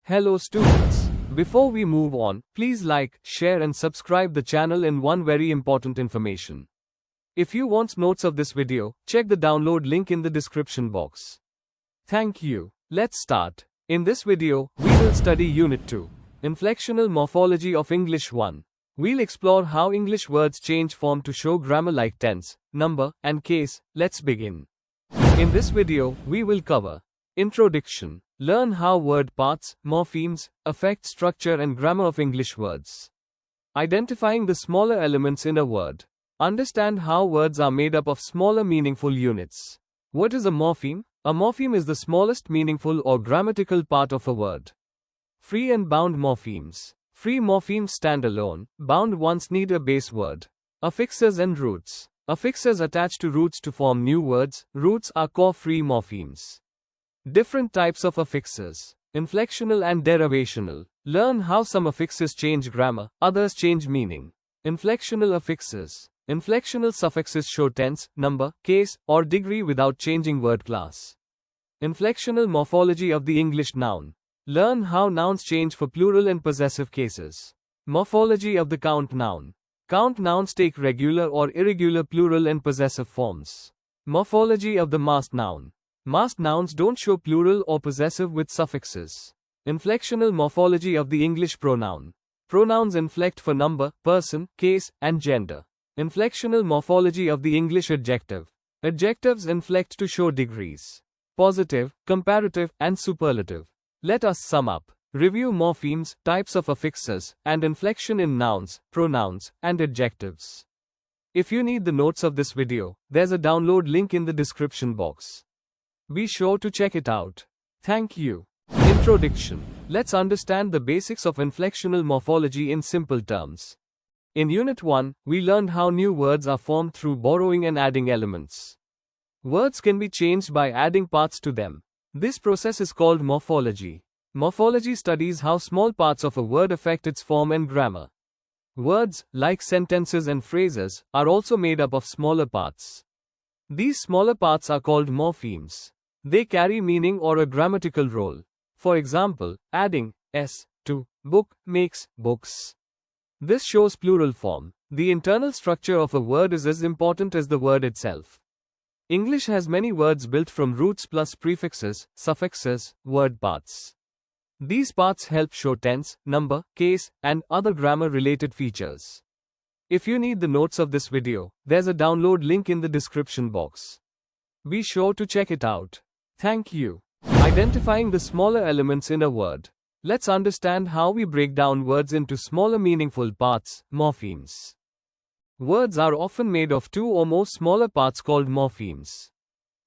Hello students. Before we move on, please like, share and subscribe the channel in one very important information. If you want notes of this video, check the download link in the description box. Thank you. Let's start. In this video, we will study Unit 2, Inflectional Morphology of English 1. We'll explore how English words change form to show grammar like tense, number, and case. Let's begin. In this video, we will cover Introduction. Learn how word parts, morphemes, affect structure and grammar of English words. Identifying the smaller elements in a word. Understand how words are made up of smaller meaningful units. What is a morpheme? A morpheme is the smallest meaningful or grammatical part of a word. Free and bound morphemes. Free morphemes stand alone, bound ones need a base word. Affixes and roots. Affixes attach to roots to form new words. Roots are core free morphemes. Different types of affixes. Inflectional and derivational. Learn how some affixes change grammar, others change meaning. Inflectional affixes. Inflectional suffixes show tense, number, case, or degree without changing word class. Inflectional morphology of the English noun. Learn how nouns change for plural and possessive cases. Morphology of the count noun. Count nouns take regular or irregular plural and possessive forms. Morphology of the masked noun. Masked nouns don't show plural or possessive with suffixes. Inflectional morphology of the English pronoun. Pronouns inflect for number, person, case, and gender. Inflectional morphology of the English adjective. Adjectives inflect to show degrees. Positive, comparative, and superlative. Let us sum up. Review morphemes, types of affixes, and inflection in nouns, pronouns, and adjectives. If you need the notes of this video, there's a download link in the description box. Be sure to check it out. Thank you. Introduction. Let's understand the basics of inflectional morphology in simple terms. In Unit 1, we learned how new words are formed through borrowing and adding elements. Words can be changed by adding parts to them. This process is called morphology. Morphology studies how small parts of a word affect its form and grammar. Words, like sentences and phrases, are also made up of smaller parts. These smaller parts are called morphemes. They carry meaning or a grammatical role. For example, adding s to book makes books. This shows plural form. The internal structure of a word is as important as the word itself. English has many words built from roots plus prefixes, suffixes, word parts. These parts help show tense, number, case, and other grammar-related features. If you need the notes of this video, there's a download link in the description box. Be sure to check it out. Thank you. Identifying the smaller elements in a word. Let's understand how we break down words into smaller meaningful parts, morphemes. Words are often made of two or more smaller parts called morphemes.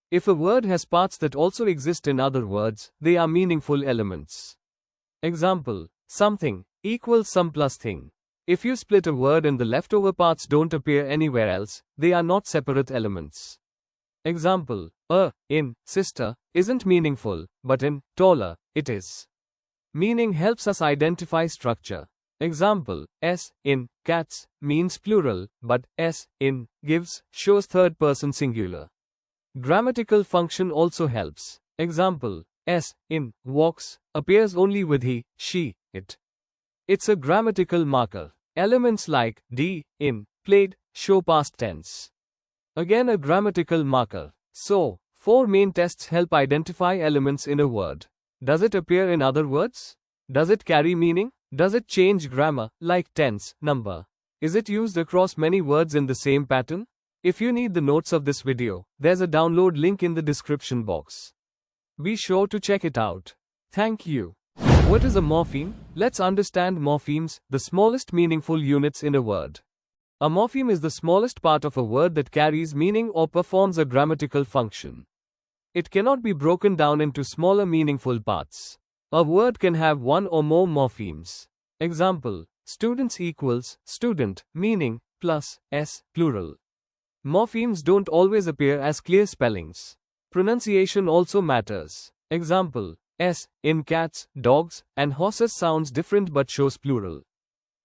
If a word has parts that also exist in other words, they are meaningful elements. Example, something equals some plus thing. If you split a word and the leftover parts don't appear anywhere else, they are not separate elements. Example, in sister isn't meaningful, but in taller, it is. Meaning helps us identify structure. Example, s in cats means plural, but s in gives shows third person singular. Grammatical function also helps. Example, s in walks appears only with he, she, it. It's a grammatical marker. Elements like d in played show past tense. Again a grammatical marker. So, 4 main tests help identify elements in a word. Does it appear in other words? Does it carry meaning? Does it change grammar, like tense, number? Is it used across many words in the same pattern? If you need the notes of this video, there's a download link in the description box. Be sure to check it out. Thank you. What is a morpheme? Let's understand morphemes, the smallest meaningful units in a word. A morpheme is the smallest part of a word that carries meaning or performs a grammatical function. It cannot be broken down into smaller meaningful parts. A word can have one or more morphemes. Example, students equals student, meaning, plus, s, plural. Morphemes don't always appear as clear spellings. Pronunciation also matters. Example, s, in cats, dogs, and horses sounds different but shows plural.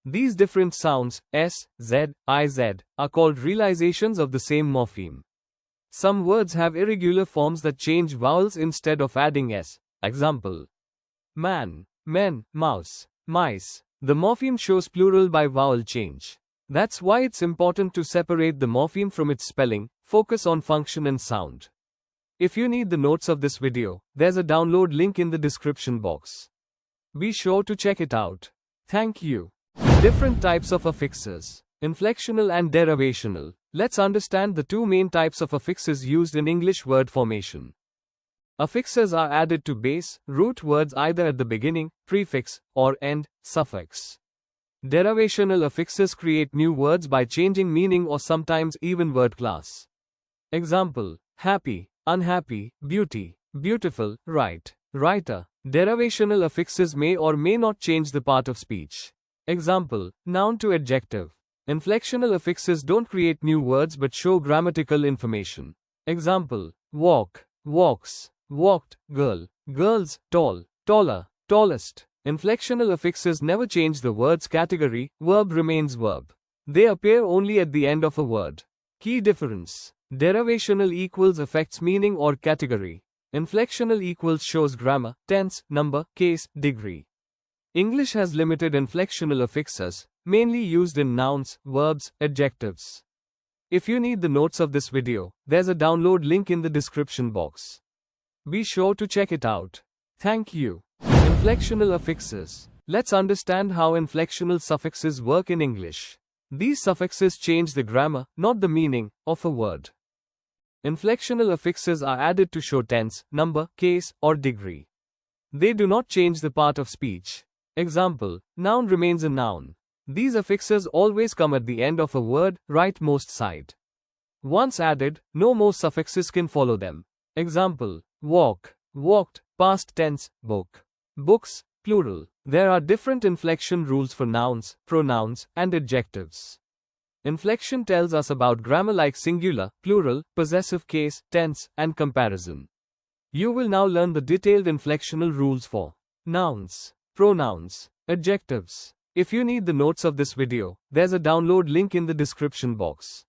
These different sounds, s, z, iz, are called realizations of the same morpheme. Some words have irregular forms that change vowels instead of adding s. Example, man men, mouse, mice. The morpheme shows plural by vowel change. That's why it's important to separate the morpheme from its spelling, focus on function and sound. If you need the notes of this video, there's a download link in the description box. Be sure to check it out. Thank you. Different types of affixes. Inflectional and derivational. Let's understand the two main types of affixes used in English word formation. Affixes are added to base, root words either at the beginning, prefix, or end, suffix. Derivational affixes create new words by changing meaning or sometimes even word class. Example: happy, unhappy, beauty, beautiful, right, writer. Derivational affixes may or may not change the part of speech. Example: noun to adjective. Inflectional affixes don't create new words but show grammatical information. Example: walk, walks, walked, girl, girls, tall, taller, tallest. Inflectional affixes never change the word's category, verb remains verb. They appear only at the end of a word. Key difference: derivational equals affects meaning or category. Inflectional equals shows grammar, tense, number, case, degree. English has limited inflectional affixes, mainly used in nouns, verbs, adjectives. If you need the notes of this video, there's a download link in the description box. Be sure to check it out. Thank you. Inflectional affixes. Let's understand how inflectional suffixes work in English. These suffixes change the grammar, not the meaning, of a word. Inflectional affixes are added to show tense, number, case, or degree. They do not change the part of speech. Example: noun remains a noun. These affixes always come at the end of a word, rightmost side. Once added, no more suffixes can follow them. Example: walk, walked, past tense, book, books, plural. There are different inflection rules for nouns, pronouns, and adjectives. Inflection tells us about grammar like singular, plural, possessive case, tense, and comparison. You will now learn the detailed inflectional rules for nouns, pronouns, adjectives. If you need the notes of this video, there's a download link in the description box.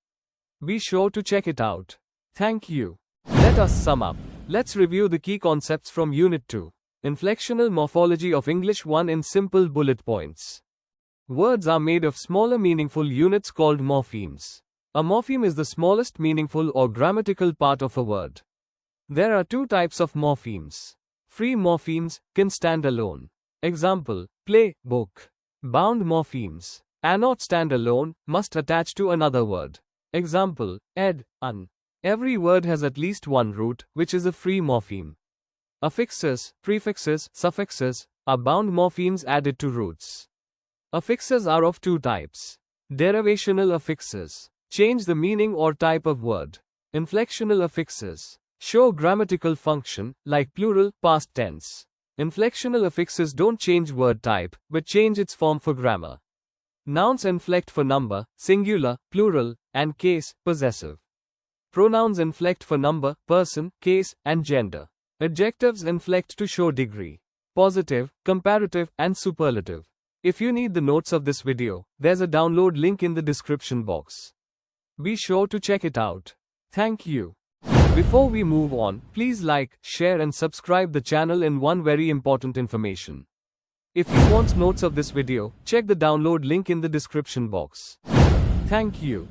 Be sure to check it out. Thank you. Let us sum up. Let's review the key concepts from Unit 2. Inflectional Morphology of English 1 in simple bullet points. Words are made of smaller meaningful units called morphemes. A morpheme is the smallest meaningful or grammatical part of a word. There are two types of morphemes. Free morphemes can stand alone. Example: play, book. Bound morphemes cannot stand alone, must attach to another word. Example: ed, un. Every word has at least one root, which is a free morpheme. Affixes, prefixes, suffixes are bound morphemes added to roots. Affixes are of two types. Derivational affixes change the meaning or type of word. Inflectional affixes show grammatical function, like plural, past tense. Inflectional affixes don't change word type, but change its form for grammar. Nouns inflect for number, singular, plural, and case, possessive. Pronouns inflect for number, person, case, and gender. Adjectives inflect to show degree, positive, comparative, and superlative. If you need the notes of this video, there's a download link in the description box. Be sure to check it out. Thank you. Before we move on, please like, share and subscribe the channel in one very important information. If you want notes of this video, check the download link in the description box. Thank you.